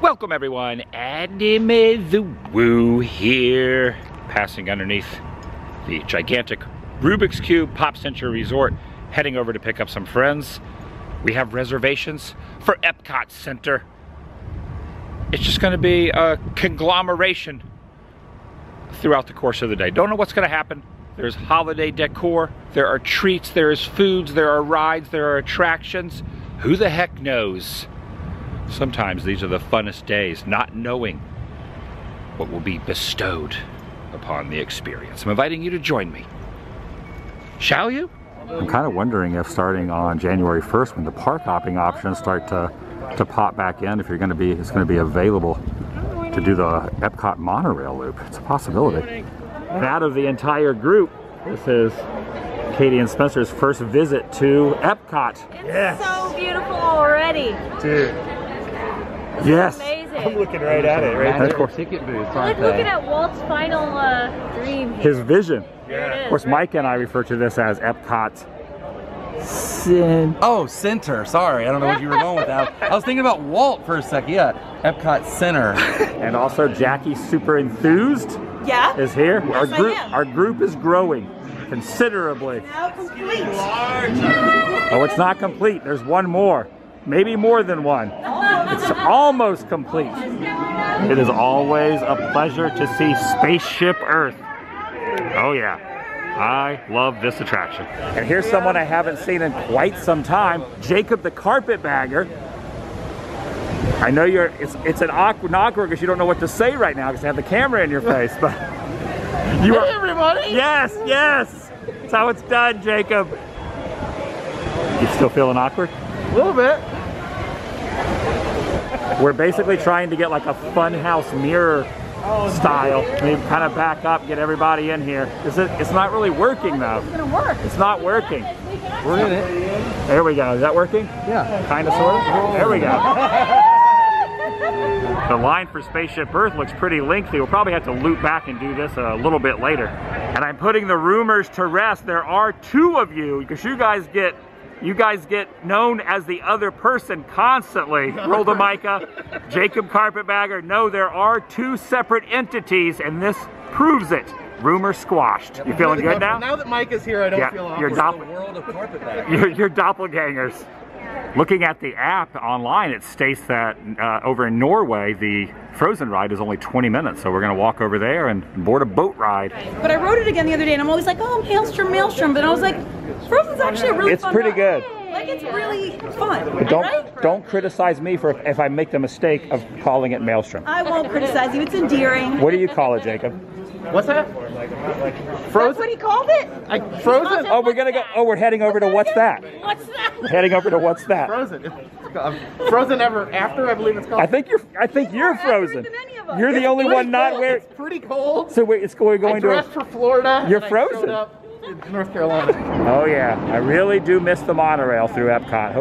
Welcome everyone, Anime the Woo here, passing underneath the gigantic Rubik's Cube Pop Century Resort, heading over to pick up some friends. We have reservations for EPCOT Center. It's just going to be a conglomeration throughout the course of the day. Don't know what's going to happen. There's holiday decor, there are treats, there is foods, there are rides, there are attractions. Who the heck knows? Sometimes these are the funnest days, not knowing what will be bestowed upon the experience. I'm inviting you to join me. Shall you? I'm kind of wondering if starting on January 1st, when the park hopping options start to pop back in, if it's going to be available to do the EPCOT monorail loop. It's a possibility. And out of the entire group, this is Katie and Spencer's first visit to EPCOT. It's so beautiful already. Dude. Yes. Amazing. I'm looking right at it, right there. Of course. Ticket booths, Like aren't looking they? at Walt's final dream here. His vision. There it is, Of course, right? Micah and I refer to this as EPCOT Center. Sorry, I don't know what you were going with that. I was thinking about Walt for a second. Yeah, EPCOT Center. And also Jackie Super Enthused Yeah. is here. Yes, I am. Our group is growing considerably. Now complete. Oh, it's not complete. There's one more. Maybe more than one. It's almost complete. It is always a pleasure to see Spaceship Earth. Oh yeah. I love this attraction. And here's someone I haven't seen in quite some time, Jacob the Carpetbagger. I know it's an awkward because you don't know what to say right now because you have the camera in your face, but you are, Hey everybody! Yes, yes! That's how it's done, Jacob. You still feeling awkward? A little bit. We're basically trying to get like a funhouse mirror style. We kind of back up, get everybody in here. It's not really working though. It's gonna work. It's not working. We're in it. There we go. Is that working? Yeah. Kind of, sort of. There we go. The line for Spaceship Earth looks pretty lengthy. We'll probably have to loop back and do this a little bit later. And I'm putting the rumors to rest. There are two of you, because you guys get known as the other person constantly. Roll to Micah, Jacob Carpetbagger. No, there are two separate entities, and this proves it. Rumor squashed. You feeling good now? Now that Mike is here, I don't feel awkward. You're The world of Carpetbagger. You're doppelgangers. Looking at the app online, it states that over in Norway, the Frozen ride is only 20 minutes. So we're going to walk over there and board a boat ride. But I wrote it again the other day and I'm always like, oh, Maelstrom. But I was like, Frozen's actually a really fun It's pretty ride. good. Like, it's really fun. But don't criticize me for if I make the mistake of calling it Maelstrom. I won't criticize you. It's endearing. What do you call it, Jacob? What's that? That's Frozen? what he called it? Frozen? Oh, we're gonna go. Oh, we're heading over to what's that? What's that? We're heading over to what's that? Frozen. Frozen Ever After, I believe it's called. I think you're More frozen. accurate than any of us. You're the only Pretty one not cold. wearing. It's pretty cold. So wait, we're going I to. dressed for Florida. You're and I frozen. showed up in North Carolina. Oh yeah, I really do miss the monorail through EPCOT.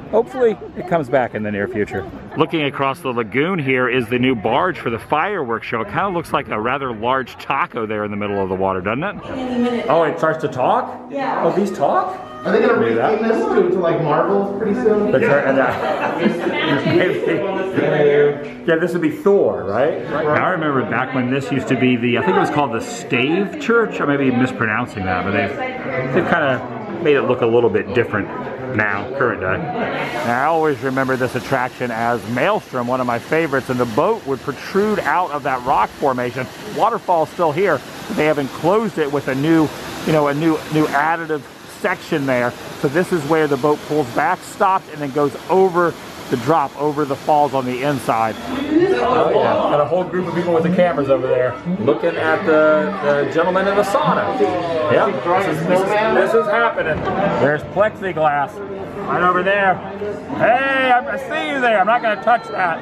Hopefully it comes back in the near future. Looking across the lagoon here is the new barge for the fireworks show. It kind of looks like a rather large taco there in the middle of the water, doesn't it? Oh, it starts to talk? Yeah. Oh, these talk? Are they going to rename this to like Marvel pretty soon? Yeah, this would be Thor, right? I remember back when this used to be the, I think it was called the Stave Church. I may be mispronouncing that, but they've kind of made it look a little bit different now, current day. Now, I always remember this attraction as Maelstrom, one of my favorites, and the boat would protrude out of that rock formation. Waterfall's still here, but they have enclosed it with a new additive section there. So this is where the boat pulls back, stops, and then goes over the drop, over the falls on the inside. Oh yeah, got a whole group of people with the cameras over there looking at the gentleman in the sauna. Yeah, this is happening. There's plexiglass right over there. Hey, I see you there. I'm not going to touch that.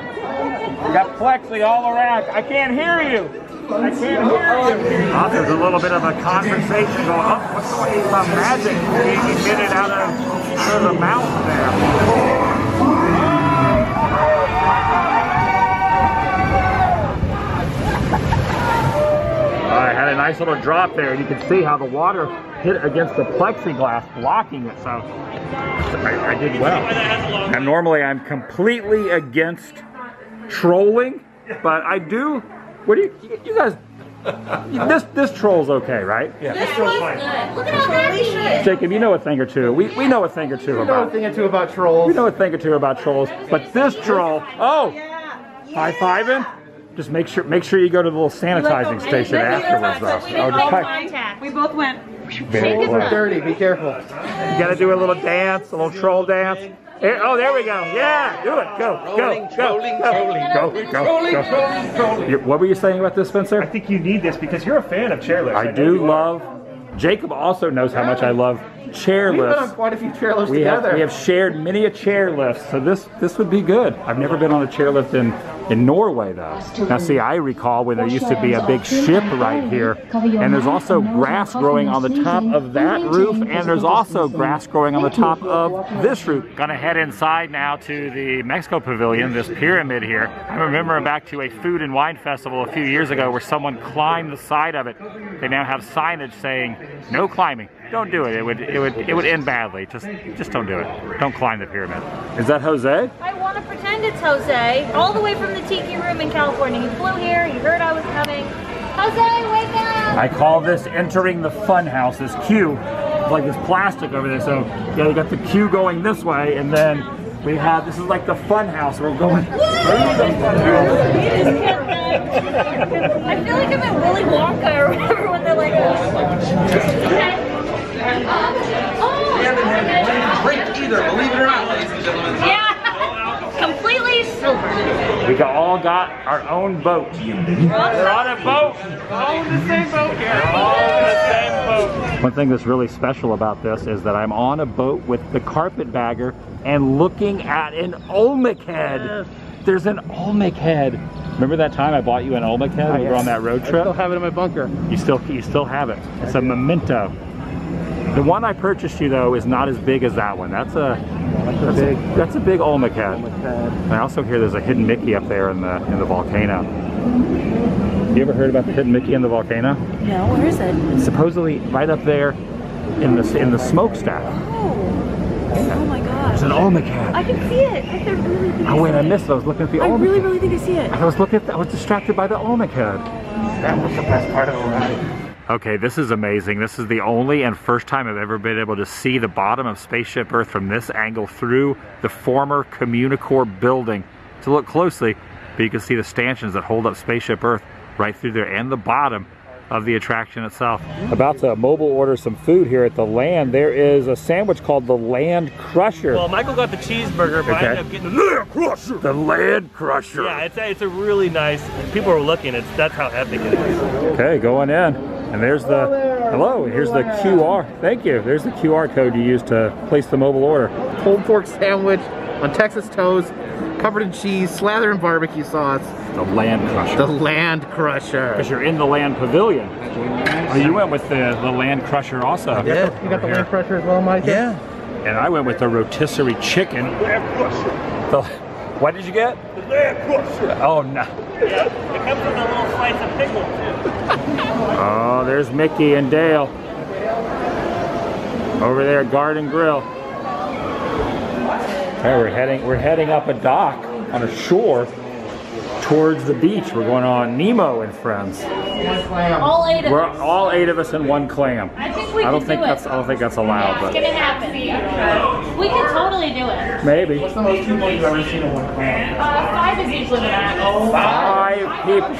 You got plexi all around. I can't hear you. I can't hear you. Oh, there's a little bit of a conversation going on. What's going on? Some magic being emitted out of the mountain there. I had a nice little drop there, and you can see how the water hit against the plexiglass, blocking it. So I did well. And normally I'm completely against trolling, but I do. What do you guys? This troll's okay, right? Yeah. This one's Look at how happy he is. Jacob, you know a thing or two. We know a thing or two know a about. thing or two about trolls. We know a thing or two about trolls, but this troll. Oh, high-fiving. Just make sure you go to the little sanitizing station afterwards, though. We didn't make contact. We both went. Very close. Dirty, be careful. You gotta do a little dance, a little troll dance. Here, oh, there we go. Yeah, do it. Go. What were you saying about this, Spencer? I think you need this because you're a fan of chairlifts. I do love. Jacob also knows how much I love chair We've been on lifts. quite a few chairlifts We together. have shared many a chair lift, so this would be good. I've never been on a chairlift in Norway though. Now see, I recall when there used to be a big ship right here, and there's also grass growing on the top of that roof, and there's also grass growing on the top of this roof. Gonna head inside now to the Mexico Pavilion, this pyramid here. I remember back to a food and wine festival a few years ago where someone climbed the side of it. They now have signage saying, no climbing. Don't do it. It would end badly. Just don't do it. Don't climb the pyramid. Is that Jose? I want to pretend it's Jose, all the way from the Tiki Room in California. He flew here, he heard I was coming. Jose, wake up! I call this entering the fun house, this queue. It's like this plastic over there. So yeah, you got the queue going this way, and then we have, this is like the fun house. We're going through the fun house. I feel like I'm at Willy Wonka or whatever when they're like, Drink either, believe it or not, ladies and gentlemen. yeah, completely silver. We all got our own boat. We're on a boat. All in the same boat here. All in the same boat. One thing that's really special about this is that I'm on a boat with the Carpetbagger and looking at an Olmec head. There's an Olmec head. Remember that time I bought you an Olmec head? We were on that road trip. I still have it in my bunker. You still have it. It's a memento. The one I purchased you though is not as big as that one. That's a big Olmec head. I also hear there's a hidden Mickey up there in the volcano. You ever heard about the hidden Mickey in the volcano? No, where is it? It's supposedly right up there in the smokestack. Oh my gosh. It's an Olmec head. I can see it. I can really think Oh wait, I missed it. I was looking at the I Olmec really, head. really think I see it. I was distracted by the Olmec head. That was the best part of the ride. Okay, this is amazing. This is the only and first time I've ever been able to see the bottom of Spaceship Earth from this angle through the former Communicore building. To look closely, but you can see the stanchions that hold up Spaceship Earth right through there and the bottom of the attraction itself. About to mobile order some food here at the Land. There is a sandwich called the Land Crusher. Well, Michael got the cheeseburger, but I ended up getting the Land Crusher. The Land Crusher. Yeah, it's a really nice. People are looking. That's how epic it is. Okay, going in. And there's the, hello, here's the QR. Thank you. There's the QR code you use to place the mobile order. Pulled pork sandwich on Texas toast, covered in cheese, slathered in barbecue sauce. The Land Crusher. The Land Crusher. Because you're in the Land Pavilion. Oh, you went with the Land Crusher also. I did. You got the Land Crusher as well, Micah? Yeah. And I went with the rotisserie chicken. What did you get? The Land Crusher. Oh, no. Yeah, it comes with a little slice of pickle too. Oh, there's Mickey and Dale. Over there at Garden Grill. Hey, we're heading up a dock on a shore towards the beach. We're going on Nemo and Friends. All 8 of We're us. all 8 of us in one clam. I think we I don't can think do that's it. I don't think that's allowed, It's but gonna happen. We can totally do it. maybe. What's the most people you've ever seen in one clam? 5 is usually the max. 5 people.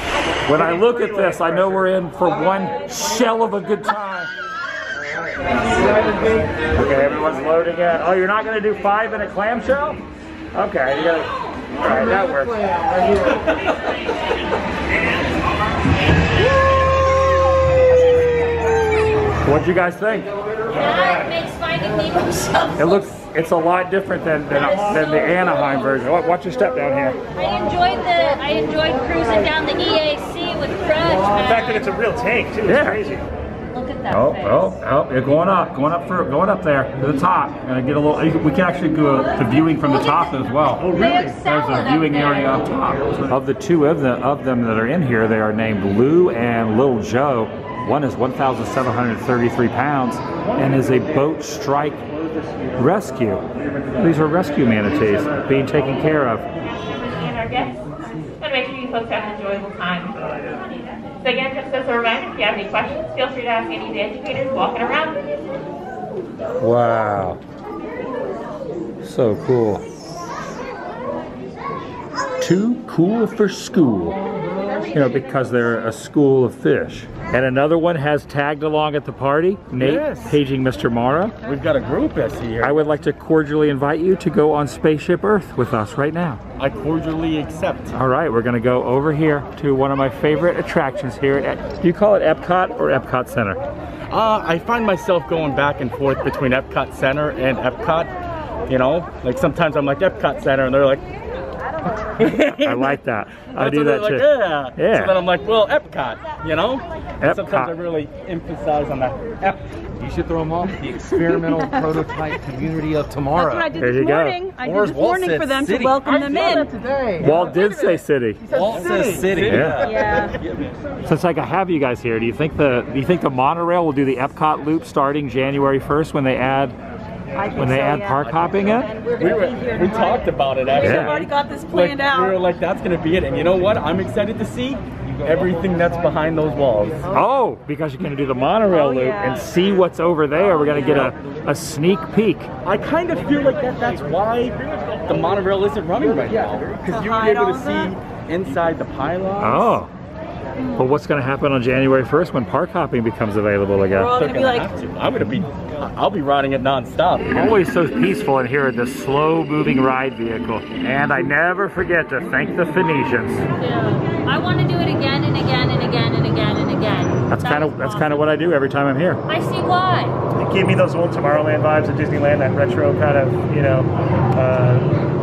When I look at this, I know we're in for one shell of a good time. Okay, everyone's loading in. Oh, you're not going to do 5 in a clamshell? Okay, you gotta. All right, that works. What'd you guys think? That makes Finding Nemo so It's a lot different than the Anaheim version. Watch your step down here. I enjoyed cruising down the EAC with Crush. The fact that it's a real tank too is Yeah. crazy. Look at that face. You're going up there to the top. Gonna get a little. We can actually do the viewing from the top as well. Oh, They really? have There's salad a up viewing there. area up top. Of the 2 of them that are in here, they are named Lou and Lil Joe. One is 1,733 pounds and is a boat strike rescue. These are rescue manatees being taken care of. And our guests. folks have an enjoyable time. So again, just as a reminder, if you have any questions, feel free to ask any of the educators walking around. Wow. So cool. Too cool for school. You know, because they're a school of fish. And another one has tagged along at the party. Nate, paging Mr. Morrow. We've got a group SC here. I would like to cordially invite you to go on Spaceship Earth with us right now. I cordially accept. All right, we're going to go over here to one of my favorite attractions here at, do you call it EPCOT or EPCOT Center? I find myself going back and forth between EPCOT Center and EPCOT. You know, like sometimes I'm like EPCOT Center and they're like, I like that. I do that too. Like, yeah. So then I'm like, well, EPCOT, you know? EPCOT. Sometimes I really emphasize on that. You should throw them off the experimental prototype community of tomorrow. That's what I did There you this morning. go. I did this morning for them to welcome them in. Walt did say city. Walt says city. Yeah. Since I have you guys here, do you think the monorail will do the EPCOT loop starting January 1st when they add park hopping in? We talked about it actually. We've already got this planned out. We were like, that's gonna be it. And you know what? I'm excited to see everything that's behind those walls. Oh, because you're gonna do the monorail loop and see what's over there. We're gonna get a sneak peek. I kind of feel like that's why the monorail isn't running right now. Because you were able to see inside the pylons. Oh. But what's going to happen on January 1st when park hopping becomes available again? We're all going to be like, I'll be riding it non-stop. Always so peaceful in here at this slow-moving ride vehicle. And I never forget to thank the Phoenicians. Yeah. I want to do it again and again and again and again and again. That's kind of what I do every time I'm here. I see why. It gave me those old Tomorrowland vibes at Disneyland, that retro kind of, you know,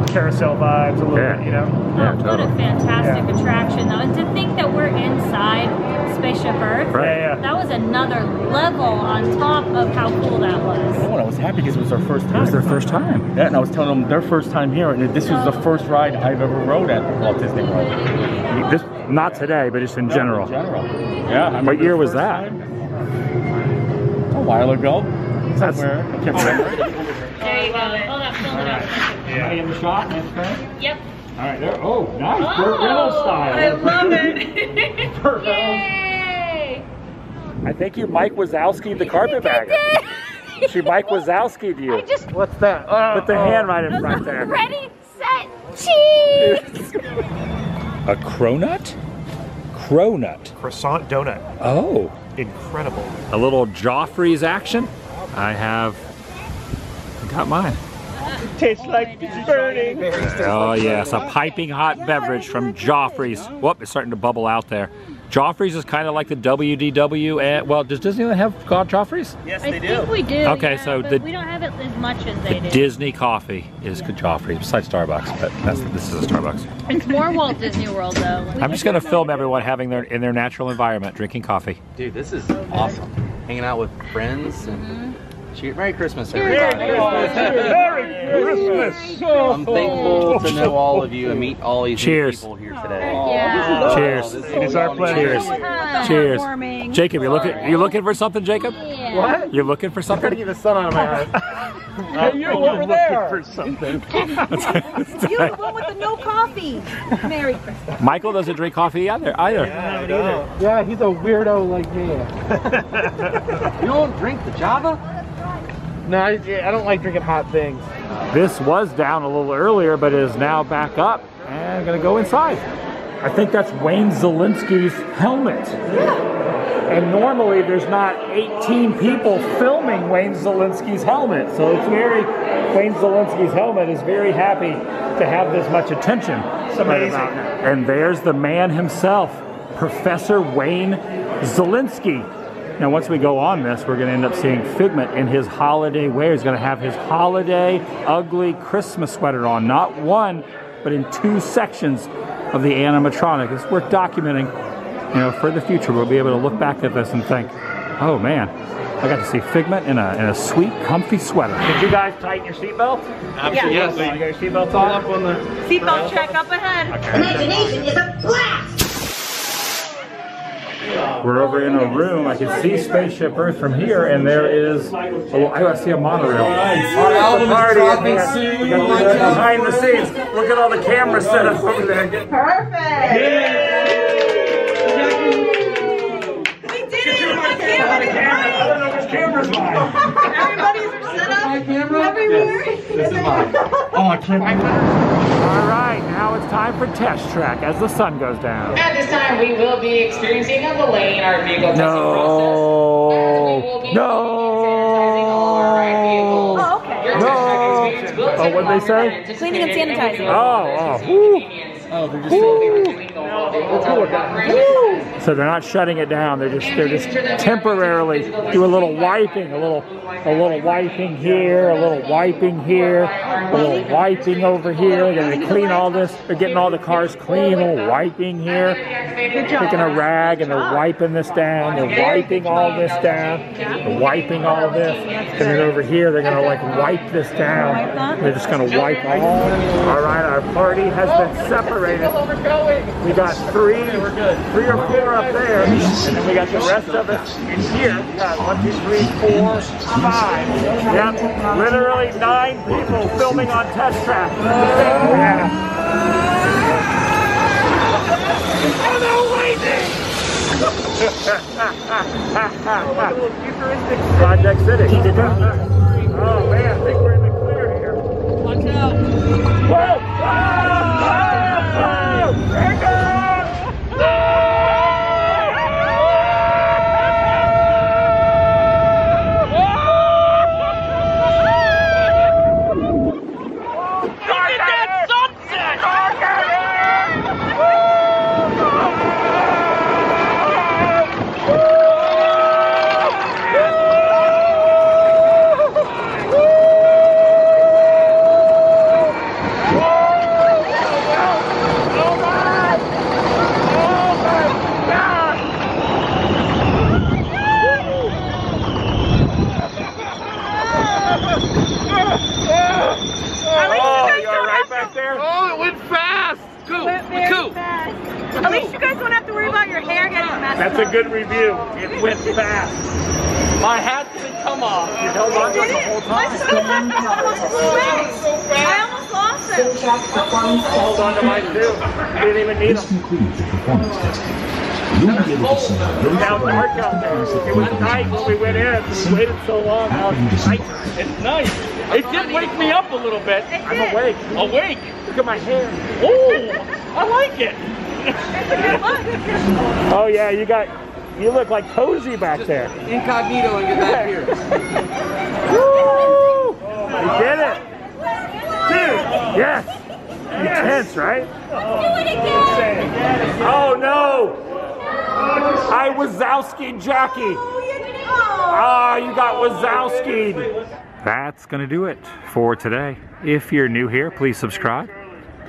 carousel vibes a little bit, you know? Yeah, What a fantastic attraction, though. And to think that we're inside Spaceship Earth, that was another level on top of how cool that was. You know what, I was happy because it was their first time. It was their first time. Yeah, and I was telling them their first time here, and this was the first ride I've ever rode at Walt Disney World. Not today, but just in general. Yeah. What year was that? A while ago. Somewhere. I can't remember. There you go. Hold up, fill it up. Yeah. In the shot, next time? Yep. All right, there. Oh, nice. Burt Reynolds style. I love it. Burt Reynolds. Yay! I think you Mike Wazowski'd the Carpetbagger. She Mike Wazowski'd you. What's that? Put the hand right in front there. Ready, set, cheese! A cronut? Cronut. Croissant donut. Oh. Incredible. A little Joffrey's action. I got mine. Tastes like it's burning. Oh yes, a piping hot beverage from Joffrey's. Whoop, it's starting to bubble out there. Joffrey's is kind of like the WDW, and well, does Disneyland have Joffrey's? Yes, I they do. think we do. Okay, yeah, so but we don't have it as much as they do. Disney coffee is Joffrey's, besides Starbucks, but this is a Starbucks. It's more Walt Disney World, though. I'm just gonna film everyone having in their natural environment, drinking coffee. Dude, this is awesome. Hanging out with friends and Merry Christmas, everybody. Merry Christmas. I'm thankful to know all of you and meet all these new people here today. Yeah. Cheers. It is our pleasure. Cheers. Jacob, you looking for something, Jacob? Yeah. What? You looking for something? Get the sun out of my eyes. Hey, you over there. For something. You're the one with the no coffee. Merry Christmas. Michael doesn't drink coffee either. Yeah, he's a weirdo like me. You don't drink the Java? No, I don't like drinking hot things. This was down a little earlier, but is now back up and gonna go inside. I think that's Wayne Zielinski's helmet. And normally there's not 18 people filming Wayne Zielinski's helmet. So it's Wayne Zielinski's helmet is very happy to have this much attention. It's amazing. And there's the man himself, Professor Wayne Zielinski. Now, once we go on this, we're going to end up seeing Figment in his holiday wear. He's going to have his holiday ugly Christmas sweater on. Not one, but in 2 sections of the animatronic. It's worth documenting, you know, for the future. We'll be able to look back at this and think, oh man, I got to see Figment in a sweet, comfy sweater. Did you guys tighten your seatbelt? Absolutely. Yes. You got your seatbelts on? Up on the Seatbelt check up ahead. Imagination is a blast! We're over in a room. I can see Spaceship Earth from here, and there is. Oh, I see a monorail. Our album is dropping soon. Behind the scenes. Look at all the cameras set up over there. Perfect. camera's mine. Everybody's set up everywhere. This is mine. Oh, I can't. All right, now it's time for test track as the sun goes down. At this time, we will be experiencing a delay in our vehicle testing process. No. Oh, okay. Your test track experience will take what'd they say? Cleaning and sanitizing. Oh, they're just so they're not shutting it down. They're just temporarily do a little wiping, a little wiping here, a little wiping here, a little wiping over here. Then they clean all this. They're getting all the cars clean, a little wiping here, taking a rag and they're wiping this down. They're wiping all this down. They're wiping all this, and then over here they're gonna like wipe this down. They're just gonna wipe all. All right, our party has been separated. We got three or 4 up there, and then we got the rest of us in here. We got 1, 2, 3, 4, 5. Yep, literally 9 people filming on test track. Yeah. Oh no, waiting! Project City. Oh man, I think we're in the clear here. Watch out! Whoa! There it goes! At least you guys don't have to worry about your hair getting messed up. That's a good review. It went fast. My hat didn't come off. You held on to it the whole time. I almost lost it. I held on to mine too. Didn't even need them. It was now dark out there. It was night when we went in. We waited so long. Now it's night. It's nice. It did wake me up a little bit. I'm awake. Awake? Look at my hair. Oh, I like it. Oh yeah, you look like cozy back there. Incognito and get back here. Woo! We did it. Dude, yes. Intense, right? Oh no! I Wazowski'd Jackie. Ah, you got Wazowski'd. That's gonna do it for today. If you're new here, please subscribe.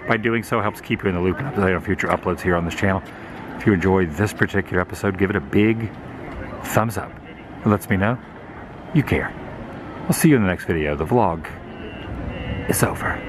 By doing so, helps keep you in the loop and up to date on future uploads here on this channel. If you enjoyed this particular episode, give it a big thumbs up. It lets me know you care. I'll see you in the next video. The vlog is over.